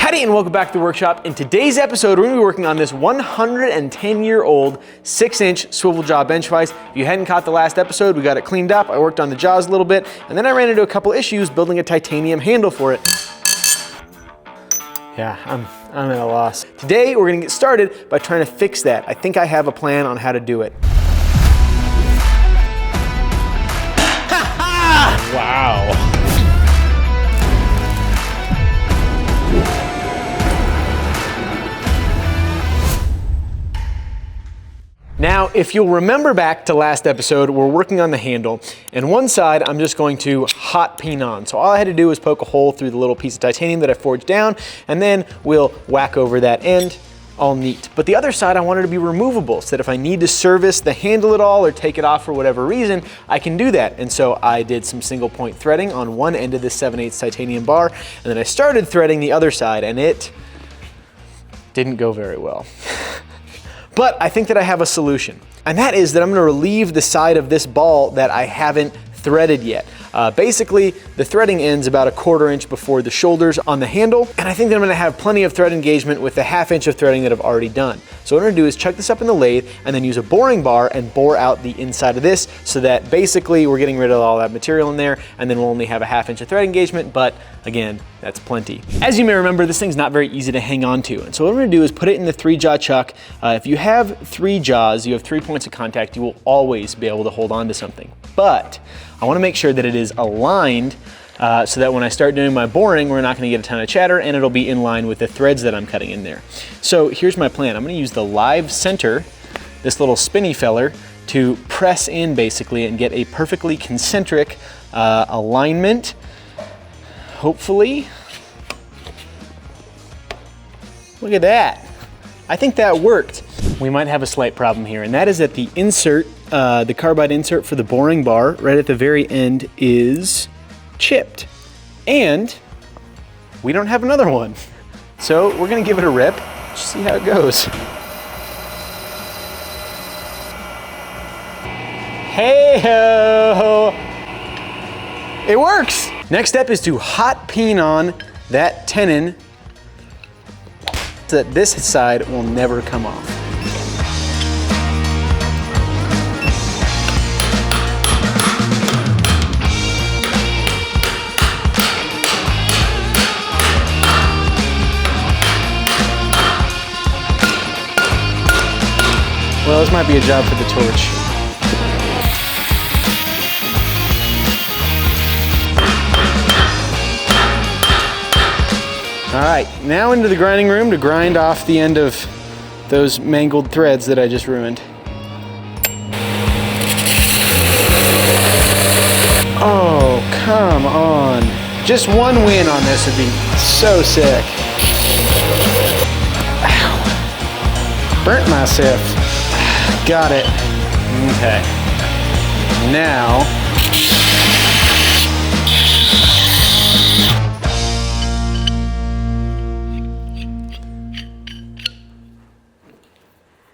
Howdy and welcome back to the workshop. In today's episode, we're gonna be working on this 110-year-old 6-inch swivel jaw bench vise. If you hadn't caught the last episode, we got it cleaned up. I worked on the jaws a little bit, and then I ran into a couple issues building a titanium handle for it. Yeah, I'm at a loss. Today, we're gonna get started by trying to fix that. I think I have a plan on how to do it. Wow. Now, if you'll remember back to last episode, we're working on the handle, and one side I'm just going to hot peen on. So all I had to do was poke a hole through the little piece of titanium that I forged down, and then we'll whack over that end, all neat. But the other side I wanted to be removable, so that if I need to service the handle at all or take it off for whatever reason, I can do that. And so I did some single point threading on one end of this 7/8 titanium bar, and then I started threading the other side, and it didn't go very well. But I think that I have a solution, and that is that I'm gonna relieve the side of this ball that I haven't threaded yet. Basically, the threading ends about 1/4 inch before the shoulders on the handle, and I think that I'm gonna have plenty of thread engagement with the 1/2 inch of threading that I've already done. So what I'm gonna do is chuck this up in the lathe and then use a boring bar and bore out the inside of this so that basically we're getting rid of all that material in there, and then we'll only have a 1/2 inch of thread engagement, but again, that's plenty. As you may remember, this thing's not very easy to hang on to, and so what I'm gonna do is put it in the 3-jaw chuck. If you have 3 jaws, you have 3 points of contact, you will always be able to hold on to something. But I wanna make sure that it is aligned so that when I start doing my boring, we're not gonna get a ton of chatter and it'll be in line with the threads that I'm cutting in there. So here's my plan. I'm gonna use the live center, this little spinny feller, to press in basically and get a perfectly concentric alignment, hopefully. Look at that. I think that worked. We might have a slight problem here, and that is that the insert, the carbide insert for the boring bar right at the very end is chipped. And we don't have another one. So we're gonna give it a rip, just see how it goes. Hey-ho! It works! Next step is to hot peen on that tenon so that this side will never come off. Well, this might be a job for the torch. All right, now into the grinding room to grind off the end of those mangled threads that I just ruined. Oh, come on. Just one win on this would be so sick. Ow. Burnt myself. Got it. Okay. Now,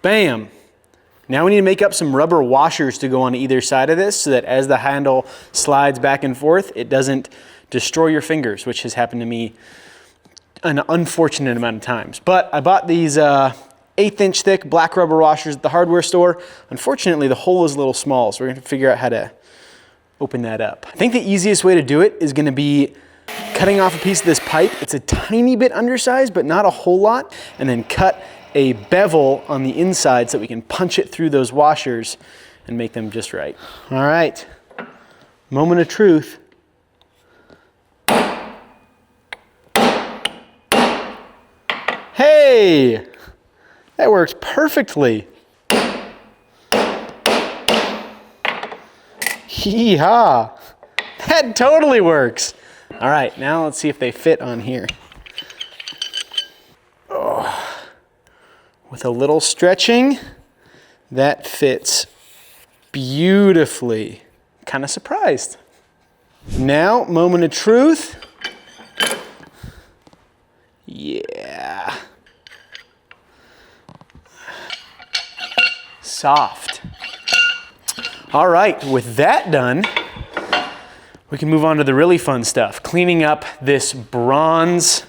bam. Now we need to make up some rubber washers to go on either side of this so that as the handle slides back and forth, it doesn't destroy your fingers, which has happened to me an unfortunate amount of times. But I bought these 1/8 inch thick black rubber washers at the hardware store. Unfortunately, the hole is a little small, so we're gonna figure out how to open that up. I think the easiest way to do it is gonna be cutting off a piece of this pipe. It's a tiny bit undersized, but not a whole lot, and then cut a bevel on the inside so that we can punch it through those washers and make them just right. All right, moment of truth. Hey, that works perfectly. Hee-haw, that totally works. All right, now let's see if they fit on here. Oh. With a little stretching, that fits beautifully. Kind of surprised. Now, moment of truth. Yeah. Soft. All right, with that done, we can move on to the really fun stuff. Cleaning up this bronze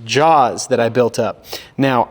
jaws that I built up. Now,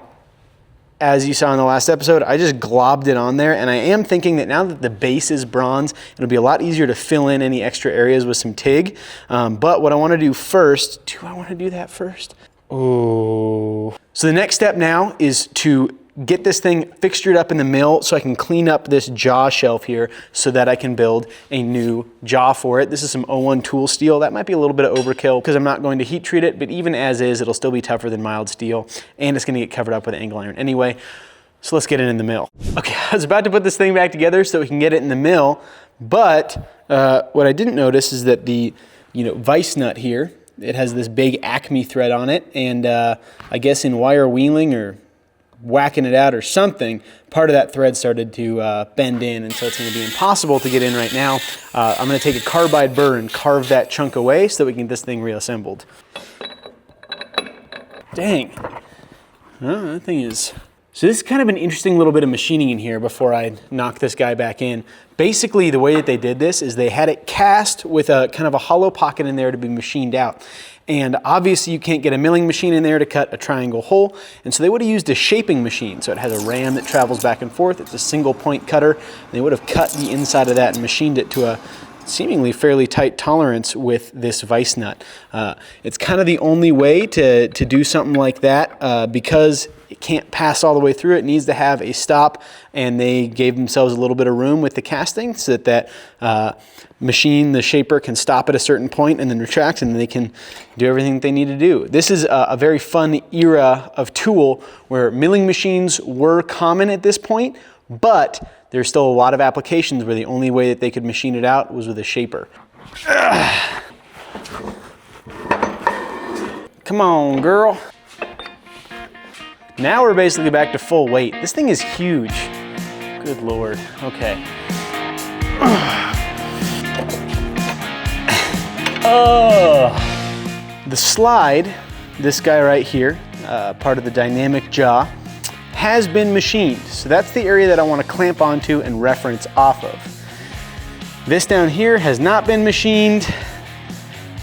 as you saw in the last episode, I just globbed it on there, and I am thinking that now that the base is bronze, it'll be a lot easier to fill in any extra areas with some TIG. But what I want to do first, do I want to do that first? Oh. So the next step now is to get this thing fixtured up in the mill so I can clean up this jaw shelf here so that I can build a new jaw for it. This is some 01 tool steel. That might be a little bit of overkill because I'm not going to heat treat it, but even as is, it'll still be tougher than mild steel, and it's going to get covered up with angle iron anyway. So let's get it in the mill. Okay, I was about to put this thing back together so we can get it in the mill, but what I didn't notice is that the Vise nut here, it has this big Acme thread on it, and I guess in wire wheeling or whacking it out or something, part of that thread started to bend in, and so it's going to be impossible to get in right now. I'm going to take a carbide burr and carve that chunk away so that we can get this thing reassembled. Dang. Oh, that thing is... So this is kind of an interesting little bit of machining in here before I knock this guy back in. Basically, the way that they did this is they had it cast with a kind of a hollow pocket in there to be machined out. And obviously you can't get a milling machine in there to cut a triangle hole. And so they would have used a shaping machine. So it has a ram that travels back and forth. It's a single point cutter. And they would have cut the inside of that and machined it to a seemingly fairly tight tolerance with this Vise nut. It's kind of the only way to do something like that because it can't pass all the way through. It needs to have a stop, and they gave themselves a little bit of room with the casting so that machine, the shaper, can stop at a certain point and then retract, and then they can do everything they need to do. This is a very fun era of tool where milling machines were common at this point, but there's still a lot of applications where the only way that they could machine it out was with a shaper. Come on, girl. Now we're basically back to full weight. This thing is huge. Good Lord. Okay. The slide, this guy right here, part of the dynamic jaw, has been machined. So that's the area that I want to clamp onto and reference off of. This down here has not been machined.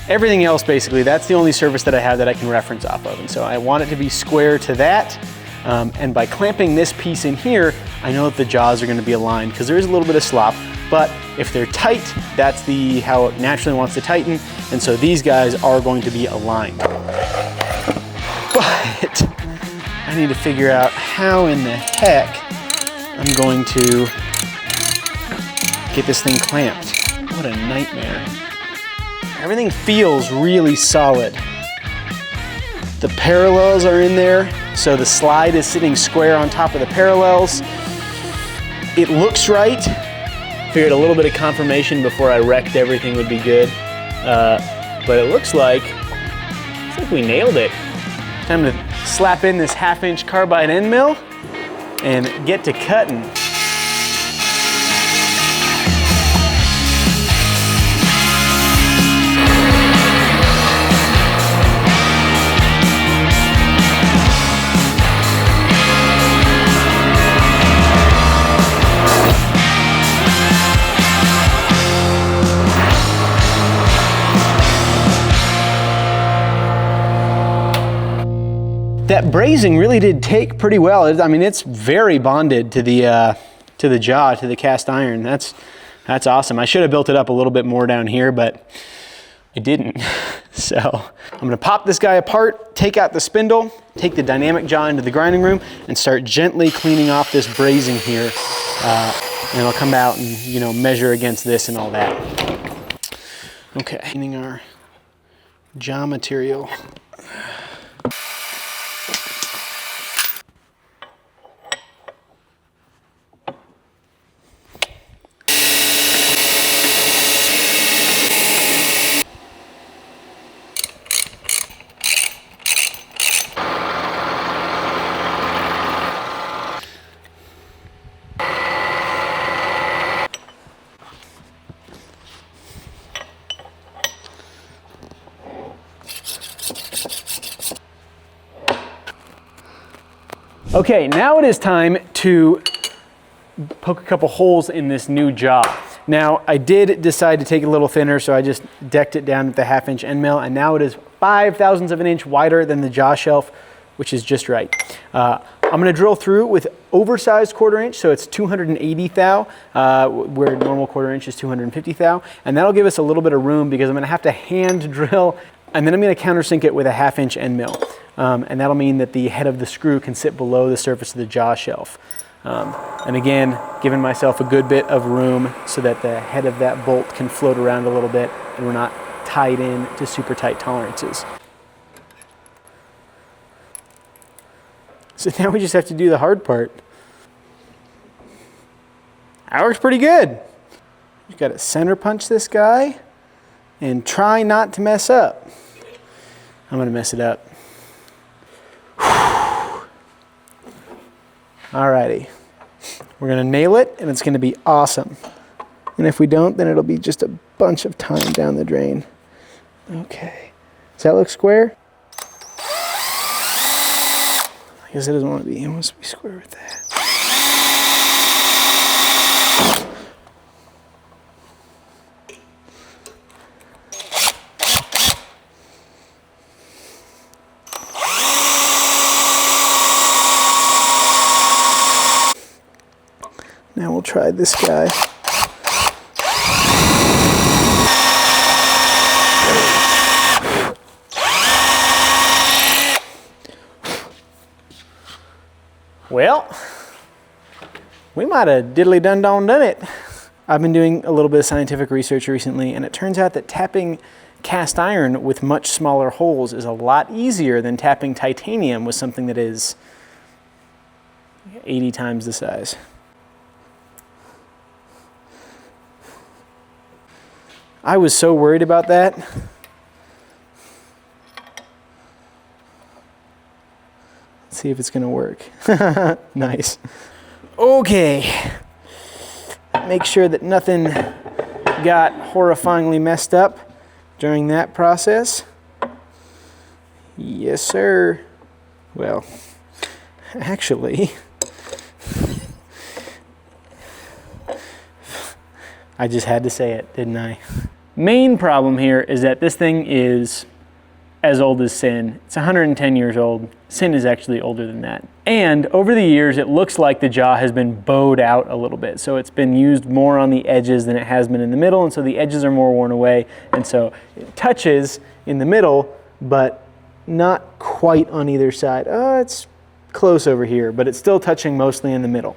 Everything else, basically, that's the only surface that I have that I can reference off of. And so I want it to be square to that. And by clamping this piece in here, I know that the jaws are going to be aligned because there is a little bit of slop. But if they're tight, that's how it naturally wants to tighten. And so these guys are going to be aligned. But I need to figure out how in the heck I'm going to get this thing clamped. What a nightmare. Everything feels really solid. The parallels are in there, so the slide is sitting square on top of the parallels. It looks right. Figured a little bit of confirmation before I wrecked everything would be good. But it looks like we nailed it. Time to slap in this 1/2-inch carbide end mill and get to cutting. That brazing really did take pretty well. I mean, it's very bonded to the jaw, to the cast iron. That's awesome. I should have built it up a little bit more down here, but I didn't. So I'm gonna pop this guy apart, take out the spindle, take the dynamic jaw into the grinding room, and start gently cleaning off this brazing here. And I'll come out and measure against this and all that. Okay, cleaning our jaw material. Okay, now it is time to poke a couple holes in this new jaw. Now, I did decide to take it a little thinner, so I just decked it down with the 1/2 inch end mill, and now it is 5/1000 of an inch wider than the jaw shelf, which is just right. I'm gonna drill through with oversized 1/4 inch, so it's 280 thou, where normal 1/4 inch is 250 thou, and that'll give us a little bit of room because I'm gonna have to hand drill, and then I'm gonna countersink it with a 1/2 inch end mill. And that'll mean that the head of the screw can sit below the surface of the jaw shelf. And again, giving myself a good bit of room so that the head of that bolt can float around a little bit and we're not tied in to super tight tolerances. So now we just have to do the hard part. That works pretty good. You gotta center punch this guy and try not to mess up. I'm gonna mess it up. Alrighty, we're gonna nail it and it's gonna be awesome. And if we don't, then it'll be just a bunch of time down the drain. Okay, does that look square? I guess it doesn't want to be, it wants to be square with that. Now we'll try this guy. Well, we might have diddly done it. I've been doing a little bit of scientific research recently, and it turns out that tapping cast iron with much smaller holes is a lot easier than tapping titanium with something that is 80 times the size. I was so worried about that. Let's see if it's gonna work. Nice. Okay. Make sure that nothing got horrifyingly messed up during that process. Yes, sir. Well, actually, I just had to say it, didn't I? Main problem here is that this thing is as old as sin. It's 110 years old. Sin is actually older than that. And over the years, it looks like the jaw has been bowed out a little bit. So it's been used more on the edges than it has been in the middle. And so the edges are more worn away. And so it touches in the middle, but not quite on either side. It's close over here, but it's still touching mostly in the middle.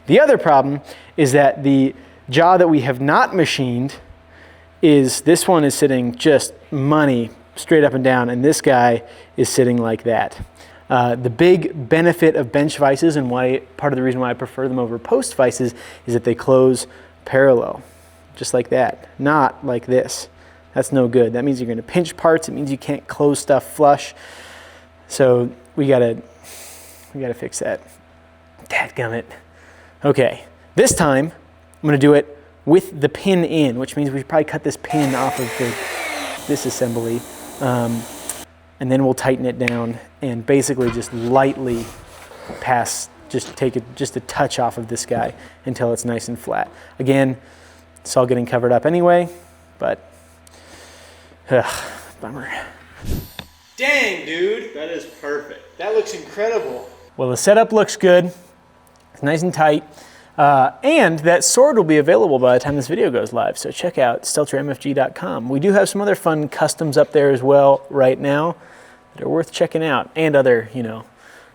The other problem is that the jaw that we have not machined is, this one is sitting just money straight up and down, and this guy is sitting like that. The big benefit of bench vices, and why part of the reason why I prefer them over post vices, is that they close parallel, just like that, not like this. That's no good. That means you're gonna pinch parts. It means you can't close stuff flush. So we gotta fix that. Dadgummit. Okay, this time I'm gonna do it with the pin in, which means we should probably cut this pin off of this assembly. And then we'll tighten it down and basically just lightly take just a touch off of this guy until it's nice and flat. Again, it's all getting covered up anyway, but bummer. Dang, dude. That is perfect. That looks incredible. Well, the setup looks good. It's nice and tight. And that sword will be available by the time this video goes live. So check out steltermfg.com. We do have some other fun customs up there as well right now that are worth checking out. And other,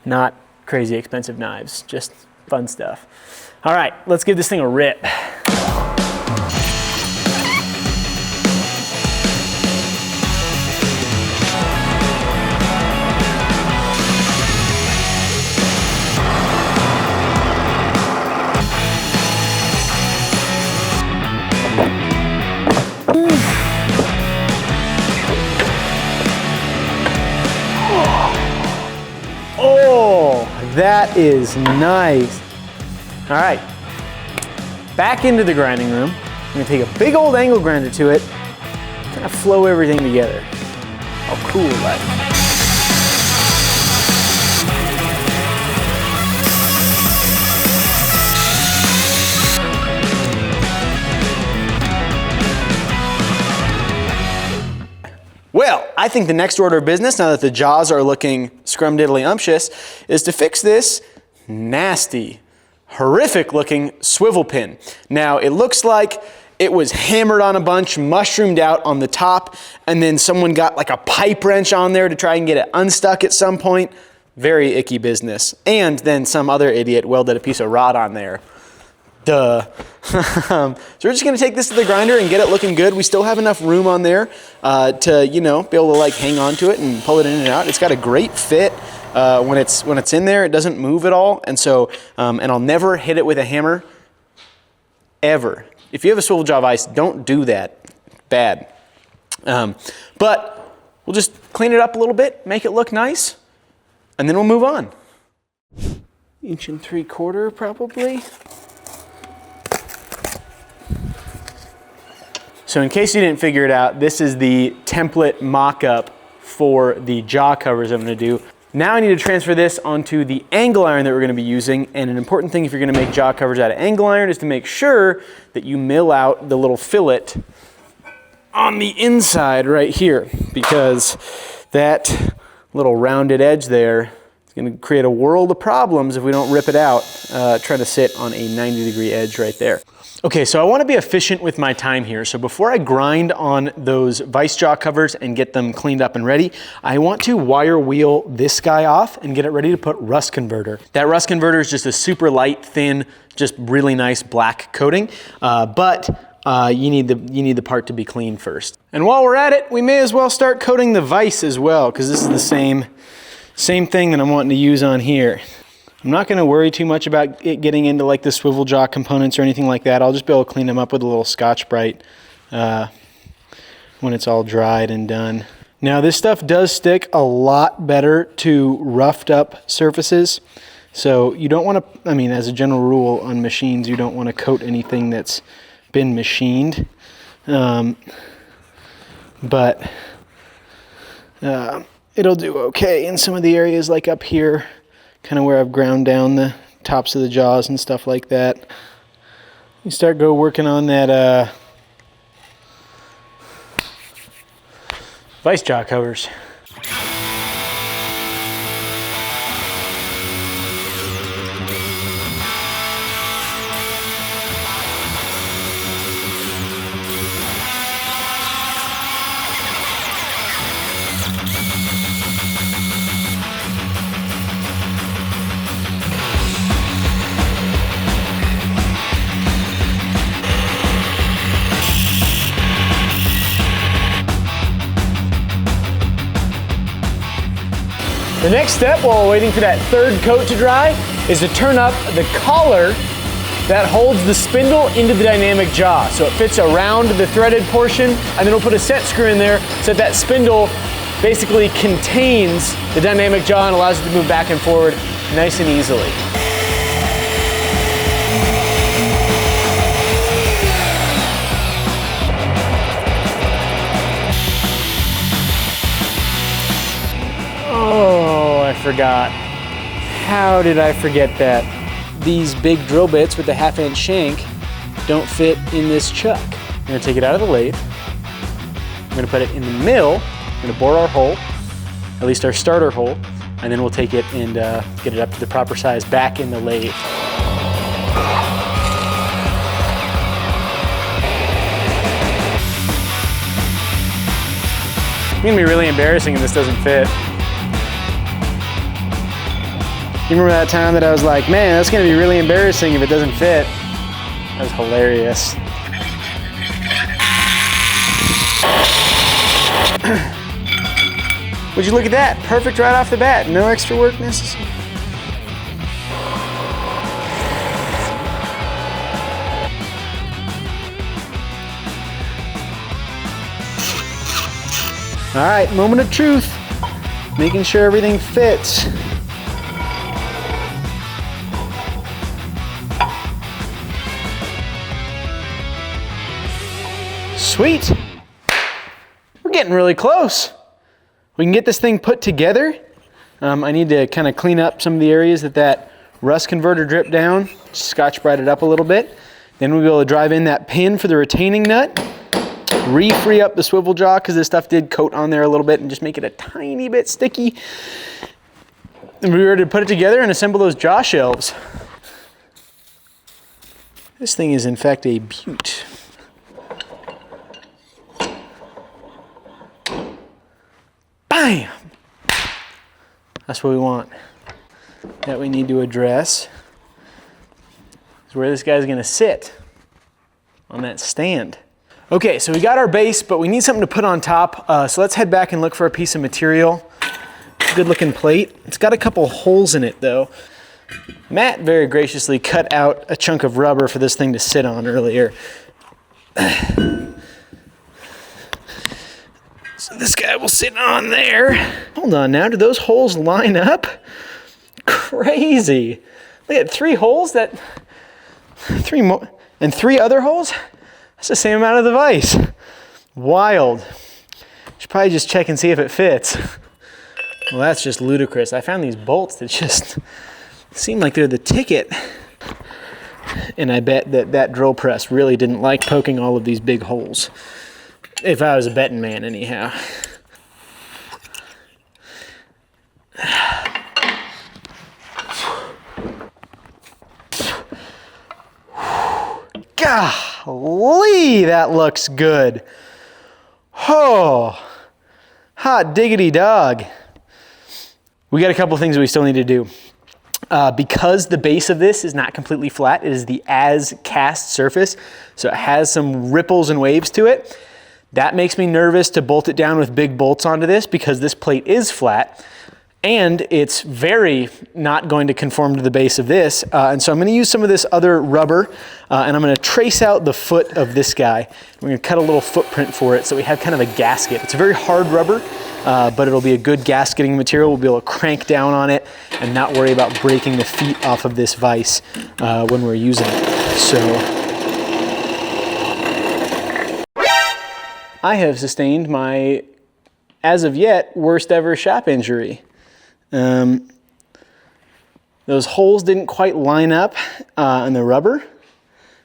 not crazy expensive knives, just fun stuff. All right, let's give this thing a rip. That is nice. All right, back into the grinding room. I'm gonna take a big old angle grinder to it, kind of flow everything together. How cool that is. I think the next order of business, now that the jaws are looking scrumdiddly-umptious, is to fix this nasty, horrific looking swivel pin. Now, it looks like it was hammered on a bunch, mushroomed out on the top, and then someone got like a pipe wrench on there to try and get it unstuck at some point. Very icky business. And then some other idiot welded a piece of rod on there. Duh. So we're just gonna take this to the grinder and get it looking good. We still have enough room on there to, you know, be able to like hang on to it and pull it in and out. It's got a great fit. When it's in there, it doesn't move at all. And so, and I'll never hit it with a hammer, ever. If you have a swivel jaw vise, don't do that. Bad. But we'll just clean it up a little bit, make it look nice, and then we'll move on. 1 3/4 inches probably. So in case you didn't figure it out, this is the template mock-up for the jaw covers I'm gonna do. Now I need to transfer this onto the angle iron that we're gonna be using, and an important thing if you're gonna make jaw covers out of angle iron is to make sure that you mill out the little fillet on the inside right here, because that little rounded edge there is gonna create a world of problems if we don't rip it out, trying to sit on a 90-degree edge right there. Okay, so I want to be efficient with my time here. So before I grind on those vise jaw covers and get them cleaned up and ready, I want to wire wheel this guy off and get it ready to put rust converter. That rust converter is just a super light, thin, just really nice black coating, but you need the part to be clean first. And while we're at it, we may as well start coating the vise as well, because this is the same thing that I'm wanting to use on here. I'm not going to worry too much about it getting into like the swivel jaw components or anything like that. I'll just be able to clean them up with a little Scotch-Brite when it's all dried and done. Now this stuff does stick a lot better to roughed up surfaces. So you don't want to, I mean, as a general rule on machines, you don't want to coat anything that's been machined. But it'll do okay in some of the areas like up here, kind of where I've ground down the tops of the jaws and stuff like that. You start working on that vise jaw covers. The next step while waiting for that third coat to dry is to turn up the collar that holds the spindle into the dynamic jaw. So it fits around the threaded portion, and then we'll put a set screw in there so that spindle basically contains the dynamic jaw and allows it to move back and forward nice and easily. Oh, I forgot. How did I forget that? These big drill bits with the 1/2 inch shank don't fit in this chuck. I'm gonna take it out of the lathe. I'm gonna put it in the mill. I'm gonna bore our hole, at least our starter hole, and then we'll take it and get it up to the proper size back in the lathe. It's gonna be really embarrassing if this doesn't fit. You remember that time that I was like, man, that's gonna be really embarrassing if it doesn't fit? That was hilarious. Would you look at that? Perfect right off the bat, no extra work necessary. All right, moment of truth. Making sure everything fits. Sweet. We're getting really close. We can get this thing put together. I need to kind of clean up some of the areas that rust converter dripped down, Scotch-Brite it up a little bit. Then we'll be able to drive in that pin for the retaining nut. re-free up the swivel jaw because this stuff did coat on there a little bit and just make it a tiny bit sticky. And we were ready to put it together and assemble those jaw shelves. This thing is in fact a beaut. Bam! That's what we want. That we need to address is where this guy's gonna sit on that stand. Okay, so we got our base, but we need something to put on top. So let's head back and look for a piece of material. Good looking plate. It's got a couple holes in it though. Matt very graciously cut out a chunk of rubber for this thing to sit on earlier. So this guy will sit on there. Hold on now, do those holes line up? Crazy. Look at 3 holes, three more, and 3 other holes? That's the same amount of the vise. Wild. Should probably just check and see if it fits. Well, that's just ludicrous. I found these bolts that just seem like they're the ticket. And I bet that drill press really didn't like poking all of these big holes. If I was a betting man, anyhow. Golly, that looks good. Oh, hot diggity dog. We got a couple things we still need to do. Because the base of this is not completely flat, it is the as cast surface, so it has some ripples and waves to it. That makes me nervous to bolt it down with big bolts onto this because this plate is flat and it's very not going to conform to the base of this. And so I'm gonna use some of this other rubber and I'm gonna trace out the foot of this guy. We're gonna cut a little footprint for it so we have kind of a gasket. It's a very hard rubber, but it'll be a good gasketing material. We'll be able to crank down on it and not worry about breaking the feet off of this vise when we're using it. So I have sustained my, as of yet, worst ever shop injury. Those holes didn't quite line up in the rubber.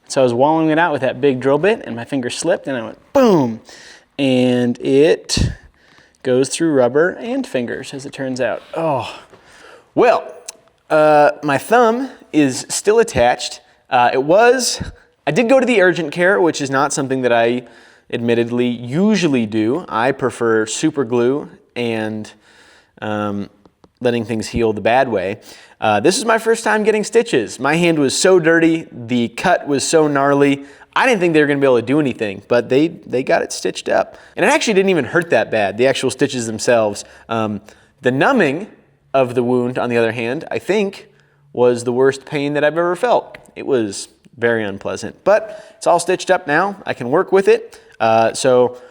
So I was wallowing it out with that big drill bit and my finger slipped and I went boom. And it goes through rubber and fingers as it turns out. Oh, well, my thumb is still attached. I did go to the urgent care, which is not something that I admittedly usually do. I prefer super glue and letting things heal the bad way. This is my first time getting stitches. My hand was so dirty, the cut was so gnarly, I didn't think they were gonna be able to do anything, but they got it stitched up. And it actually didn't even hurt that bad, the actual stitches themselves. The numbing of the wound, on the other hand, I think was the worst pain that I've ever felt. It was very unpleasant, but it's all stitched up now. I can work with it. So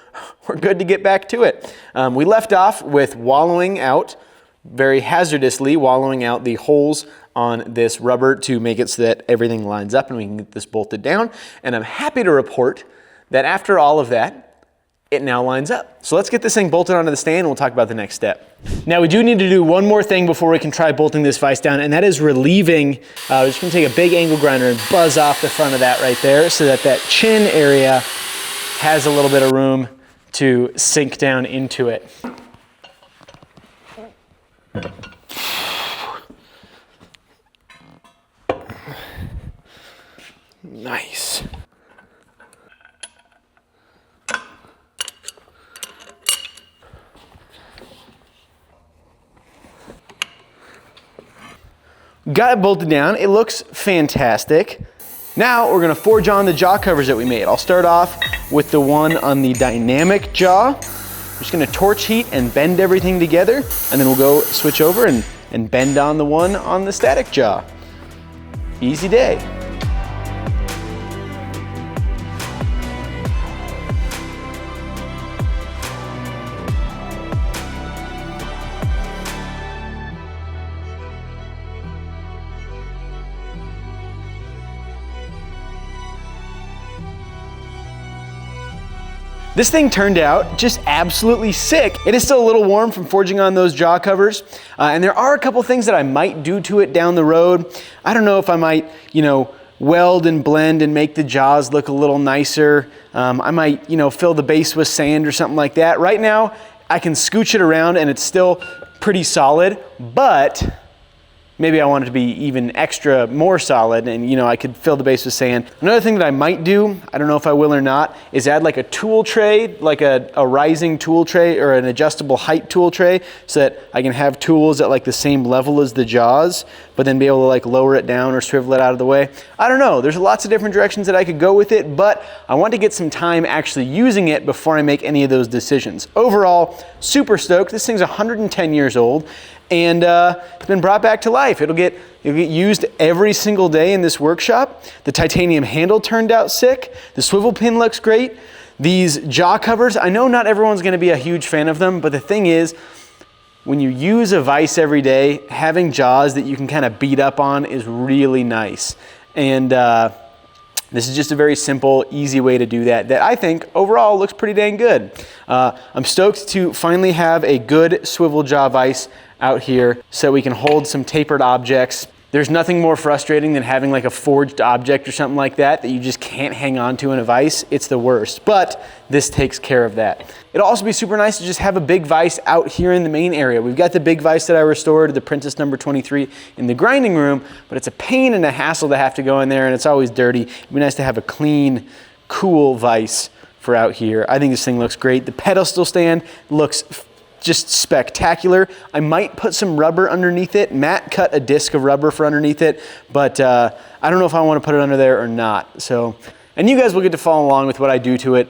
we're good to get back to it. We left off with wallowing out, very hazardously wallowing out the holes on this rubber to make it so that everything lines up and we can get this bolted down. And I'm happy to report that after all of that, it now lines up. So let's get this thing bolted onto the stand and we'll talk about the next step. Now we do need to do one more thing before we can try bolting this vise down, and that is relieving. We're just gonna take a big angle grinder and buzz off the front of that right there so that that chin area has a little bit of room to sink down into it. Nice. Got it bolted down. It looks fantastic. Now we're gonna forge on the jaw covers that we made. I'll start off with the one on the dynamic jaw. I'm just gonna torch heat and bend everything together, and then we'll go switch over and bend on the one on the static jaw. Easy day. This thing turned out just absolutely sick. It is still a little warm from forging on those jaw covers, and there are a couple things that I might do to it down the road. I don't know if I might, weld and blend and make the jaws look a little nicer. I might, fill the base with sand or something like that. Right now, I can scooch it around and it's still pretty solid, but maybe I want it to be even more solid, and I could fill the base with sand. Another thing that I might do, I don't know if I will or not, is add like a tool tray, like a rising tool tray or an adjustable height tool tray, so that I can have tools at like the same level as the jaws, but then be able to like lower it down or swivel it out of the way. I don't know, there's lots of different directions that I could go with it, but I want to get some time actually using it before I make any of those decisions. Overall, super stoked. This thing's 110 years old. And it's been brought back to life. It'll get used every single day in this workshop. The titanium handle turned out sick. The swivel pin looks great. These jaw covers, I know not everyone's gonna be a huge fan of them, but the thing is, when you use a vise every day, having jaws that you can kind of beat up on is really nice. And this is just a very simple, easy way to do that I think overall looks pretty dang good. I'm stoked to finally have a good swivel jaw vise out here so we can hold some tapered objects. There's nothing more frustrating than having like a forged object or something like that you just can't hang on to in a vise. It's the worst, but this takes care of that. It'll also be super nice to just have a big vise out here in the main area. We've got the big vise that I restored, the Princess number 23 in the grinding room, but it's a pain and a hassle to have to go in there, and it's always dirty. It'd be nice to have a clean, cool vise for out here. I think this thing looks great. The pedestal stand looks just spectacular. I might put some rubber underneath it. Matt cut a disc of rubber for underneath it, but I don't know if I want to put it under there or not. So, and you guys will get to follow along with what I do to it,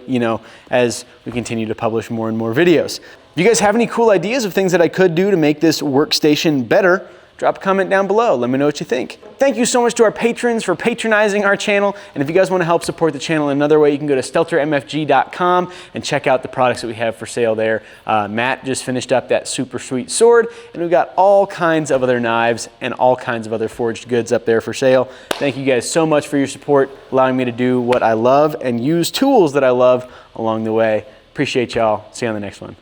as we continue to publish more and more videos. If you guys have any cool ideas of things that I could do to make this workstation better, drop a comment down below. Let me know what you think. Thank you so much to our patrons for patronizing our channel. And if you guys want to help support the channel another way, you can go to steltermfg.com and check out the products that we have for sale there. Matt just finished up that super sweet sword, and we've got all kinds of other knives and all kinds of other forged goods up there for sale. Thank you guys so much for your support, allowing me to do what I love and use tools that I love along the way. Appreciate y'all. See you on the next one.